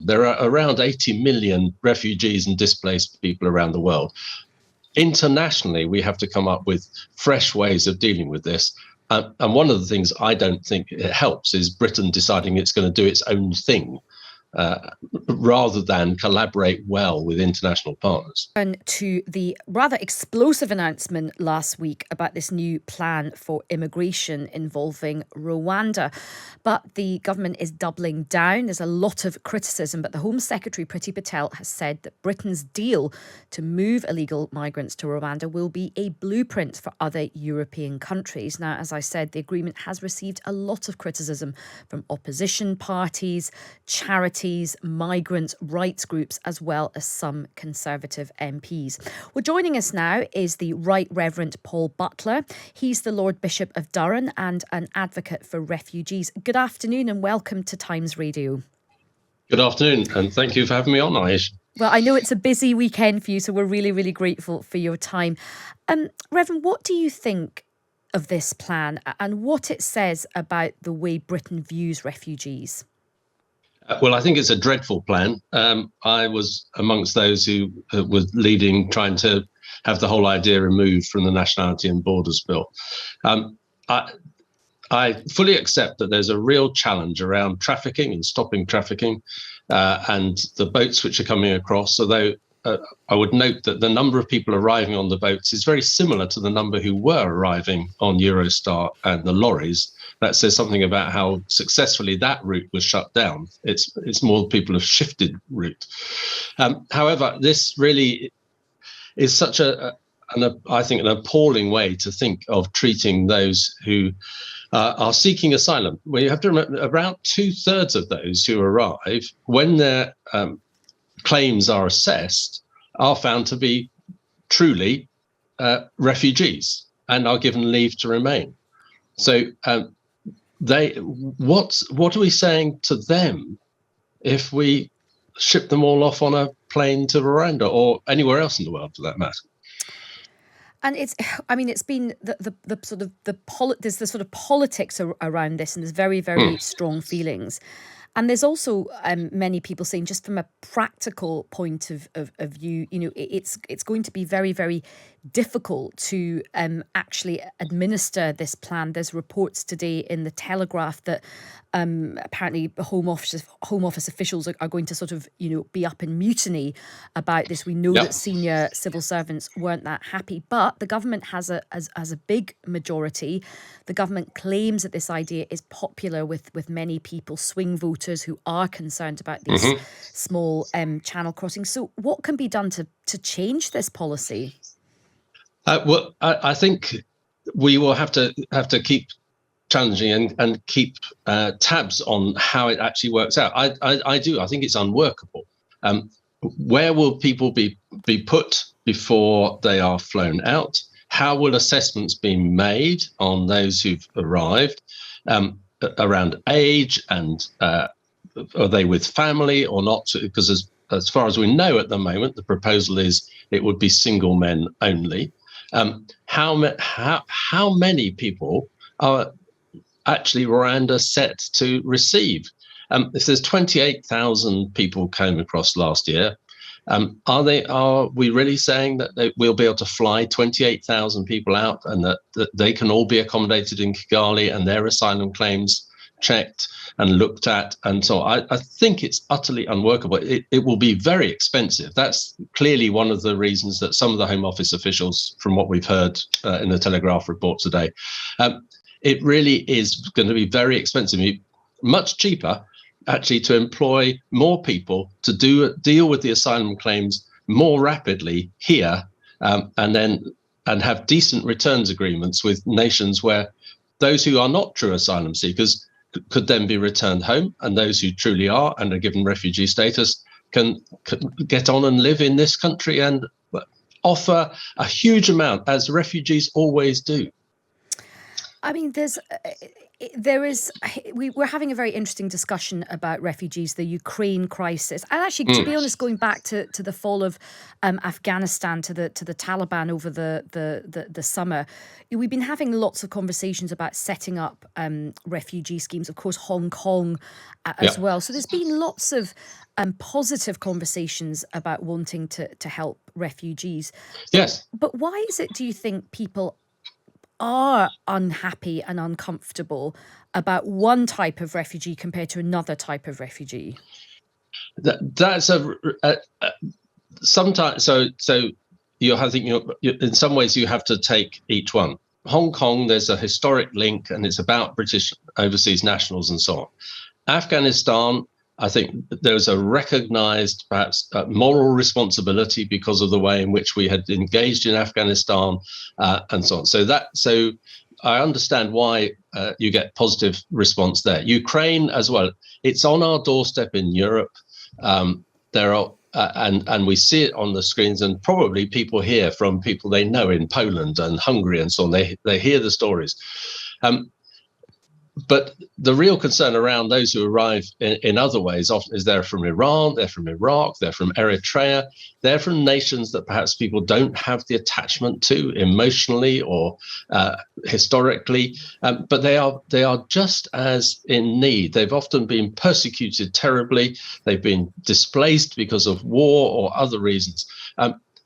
There are around 80 million refugees and displaced people around the world. Internationally, we have to come up with fresh ways of dealing with this. And one of the things I don't think it helps is Britain deciding it's going to do its own thing, rather than collaborate well with international partners. And to the rather explosive announcement last week about this new plan for immigration involving Rwanda. But the government is doubling down. There's a lot of criticism, but the Home Secretary, Priti Patel, has said that Britain's deal to move illegal migrants to Rwanda will be a blueprint for other European countries. Now, as I said, the agreement has received a lot of criticism from opposition parties, charities, migrant rights groups, as well as some Conservative MPs. Well, joining us now is the Right Revd Paul Butler. He's the Lord Bishop of Durham and an advocate for refugees. Good afternoon and welcome to Times Radio. Good afternoon, and thank you for having me on, Ayesha. Well, I know it's a busy weekend for you, so we're really, really grateful for your time. Reverend, what do you think of this plan and what it says about the way Britain views refugees? Well, I think it's a dreadful plan. I was amongst those who were leading, trying to have the whole idea removed from the Nationality and Borders Bill. I fully accept that there's a real challenge around trafficking and stopping trafficking and the boats which are coming across, although I would note that the number of people arriving on the boats is very similar to the number who were arriving on Eurostar and the lorries. That says something about how successfully that route was shut down. It's more people have shifted route. However, this really is such I think, an appalling way to think of treating those who are seeking asylum. Well, you have to remember, around 2/3 of those who arrive, when their claims are assessed, are found to be truly refugees and are given leave to remain. So what are we saying to them if we ship them all off on a plane to Rwanda or anywhere else in the world for that matter? And it's been there's the sort of politics around this, and there's very, very strong feelings. And there's also many people saying, just from a practical point of view, it's going to be very, very difficult to actually administer this plan. There's reports today in the Telegraph that apparently Home Office officials are going to sort of, be up in mutiny about this. We know that senior civil servants weren't that happy, but the government has a big majority. The government claims that this idea is popular with many people, swing voters who are concerned about these small channel crossings. So what can be done to change this policy? Well, I think we will have to keep challenging and keep tabs on how it actually works out. I think it's unworkable. Where will people be put before they are flown out? How will assessments be made on those who've arrived around age and are they with family or not? Because as far as we know at the moment, the proposal is it would be single men only. How many people are actually Rwanda set to receive? If there's 28,000 people came across last year, are we really saying that we'll be able to fly 28,000 people out and that they can all be accommodated in Kigali and their asylum claims checked and looked at? And so I think it's utterly unworkable. It will be very expensive. That's clearly one of the reasons that some of the Home Office officials, from what we've heard in the Telegraph report today, it really is going to be very expensive. Much cheaper, actually, to employ more people to deal with the asylum claims more rapidly here, and have decent returns agreements with nations where those who are not true asylum seekers could then be returned home, and those who truly are and are given refugee status can get on and live in this country and offer a huge amount, as refugees always do. I mean, There is, we're having a very interesting discussion about refugees, the Ukraine crisis, and actually, to be honest, going back to the fall of Afghanistan to the Taliban over the summer, we've been having lots of conversations about setting up refugee schemes. Of course, Hong Kong as well. So there's been lots of positive conversations about wanting to help refugees. Yes. But why is it, do you think, people are unhappy and uncomfortable about one type of refugee compared to another type of refugee? That's sometimes so I think you're in some ways you have to take each one. Hong Kong, there's a historic link, and it's about British overseas nationals and so on. Afghanistan, I think there's a recognized, perhaps, moral responsibility because of the way in which we had engaged in Afghanistan and so on. So I understand why you get positive response there. Ukraine as well. It's on our doorstep in Europe. There are and we see it on the screens, and probably people hear from people they know in Poland and Hungary and so on. They hear the stories. But the real concern around those who arrive in other ways often is they're from Iran, they're from Iraq, they're from Eritrea, they're from nations that perhaps people don't have the attachment to emotionally or historically, but they are just as in need. They've often been persecuted terribly, they've been displaced because of war or other reasons.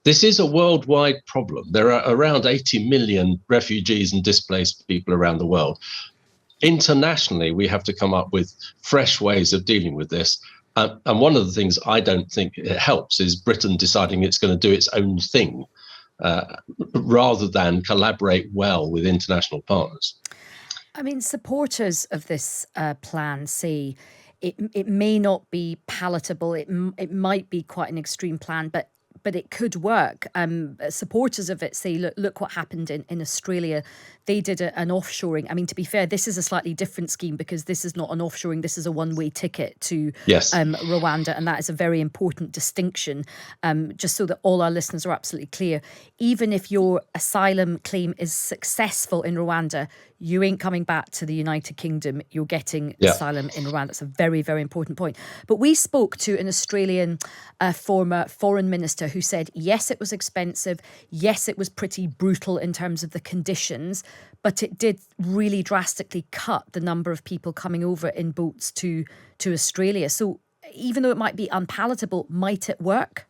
This is a worldwide problem. There are around 80 million refugees and displaced people around the world. Internationally, we have to come up with fresh ways of dealing with this. And one of the things I don't think it helps is Britain deciding it's going to do its own thing rather than collaborate well with international partners. I mean, supporters of this plan say it may not be palatable. It might be quite an extreme plan, but it could work. Supporters of it say, look what happened in Australia. They did an offshoring. I mean, to be fair, this is a slightly different scheme because this is not an offshoring. This is a one-way ticket to Rwanda. And that is a very important distinction, just so that all our listeners are absolutely clear. Even if your asylum claim is successful in Rwanda, you ain't coming back to the United Kingdom. You're getting asylum in Rwanda. That's a very, very important point. But we spoke to an Australian former foreign minister who said, yes, it was expensive. Yes, it was pretty brutal in terms of the conditions, but it did really drastically cut the number of people coming over in boats to Australia. So even though it might be unpalatable, might it work?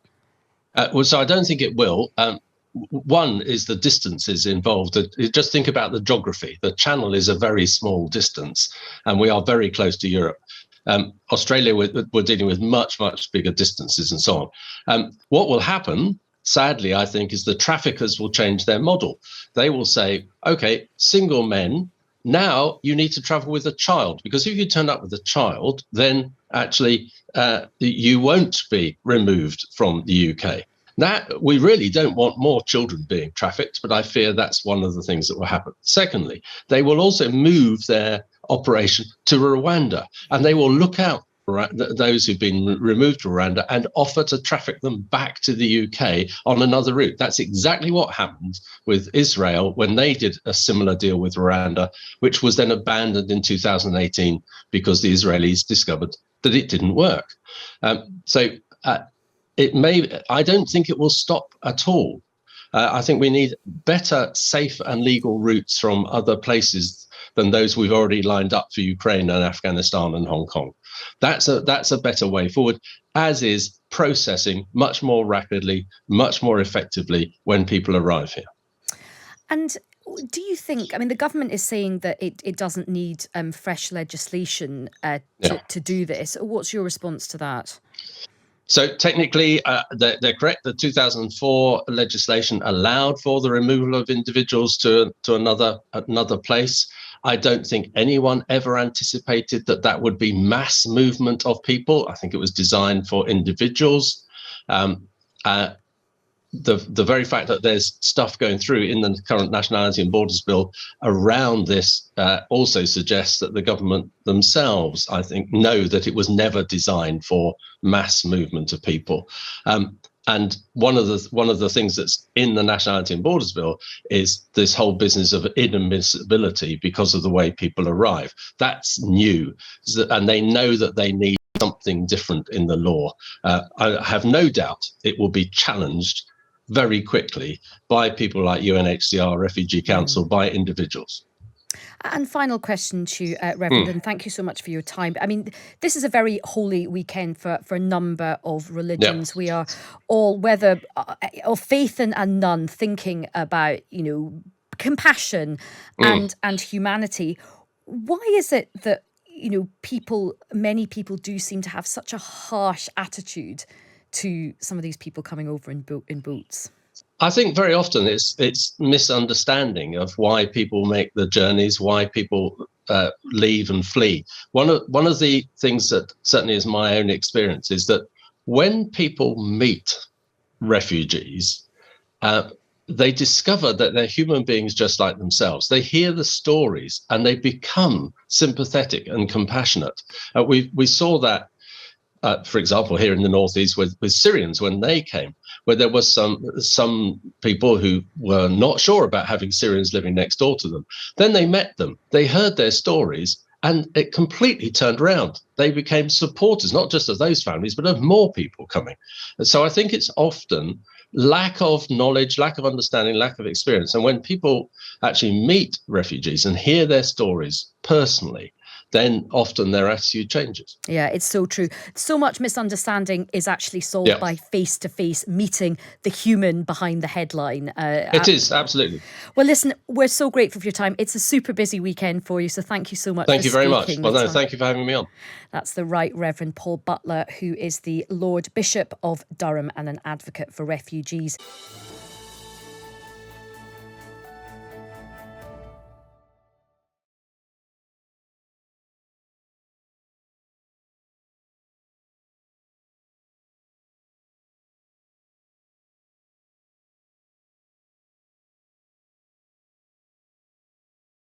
So I don't think it will. One is the distances involved. Just think about the geography. The Channel is a very small distance, and we are very close to Europe. Australia, we're dealing with much, much bigger distances and so on. What will happen, sadly, I think, is the traffickers will change their model. They will say, OK, single men, now you need to travel with a child, because if you turn up with a child, then actually you won't be removed from the UK. That we really don't want more children being trafficked, but I fear that's one of the things that will happen. Secondly, they will also move their operation to Rwanda, and they will look out for those who've been removed to Rwanda and offer to traffic them back to the UK on another route. That's exactly what happened with Israel when they did a similar deal with Rwanda, which was then abandoned in 2018 because the Israelis discovered that it didn't work. I don't think it will stop at all. I think we need better, safe and legal routes from other places than those we've already lined up for Ukraine and Afghanistan and Hong Kong. That's a better way forward, as is processing much more rapidly, much more effectively when people arrive here. And do you think, I mean, the government is saying that it doesn't need fresh legislation to do this. What's your response to that? So technically, they're correct. The 2004 legislation allowed for the removal of individuals to another place. I don't think anyone ever anticipated that would be mass movement of people. I think it was designed for individuals. The very fact that there's stuff going through in the current Nationality and Borders Bill around this also suggests that the government themselves, I think, know that it was never designed for mass movement of people. And one of the things that's in the Nationality and Borders Bill is this whole business of inadmissibility because of the way people arrive. That's new, and they know that they need something different in the law. I have no doubt it will be challenged very quickly by people like UNHCR, Refugee Council, by individuals. And final question to you, Reverend, and thank you so much for your time. I mean, this is a very holy weekend for a number of religions. Yep. We are all, whether of faith and none, thinking about, compassion and humanity. Why is it that, many people do seem to have such a harsh attitude to some of these people coming over in boats? I think very often it's misunderstanding of why people make the journeys, why people leave and flee. One of the things that certainly is my own experience is that when people meet refugees, they discover that they're human beings just like themselves. They hear the stories and they become sympathetic and compassionate. We saw that. For example, here in the northeast with Syrians when they came, where there was some people who were not sure about having Syrians living next door to them. Then they met them, they heard their stories, and it completely turned around. They became supporters, not just of those families, but of more people coming. And so I think it's often lack of knowledge, lack of understanding, lack of experience. And when people actually meet refugees and hear their stories personally, then often their attitude changes. Yeah, it's so true. So much misunderstanding is actually solved by face-to-face meeting the human behind the headline. It is, absolutely. Well, listen, we're so grateful for your time. It's a super busy weekend for you, so thank you so much. Thank you very much. Well, no, thank you for having me on. That's the Right Reverend Paul Butler, who is the Lord Bishop of Durham and an advocate for refugees.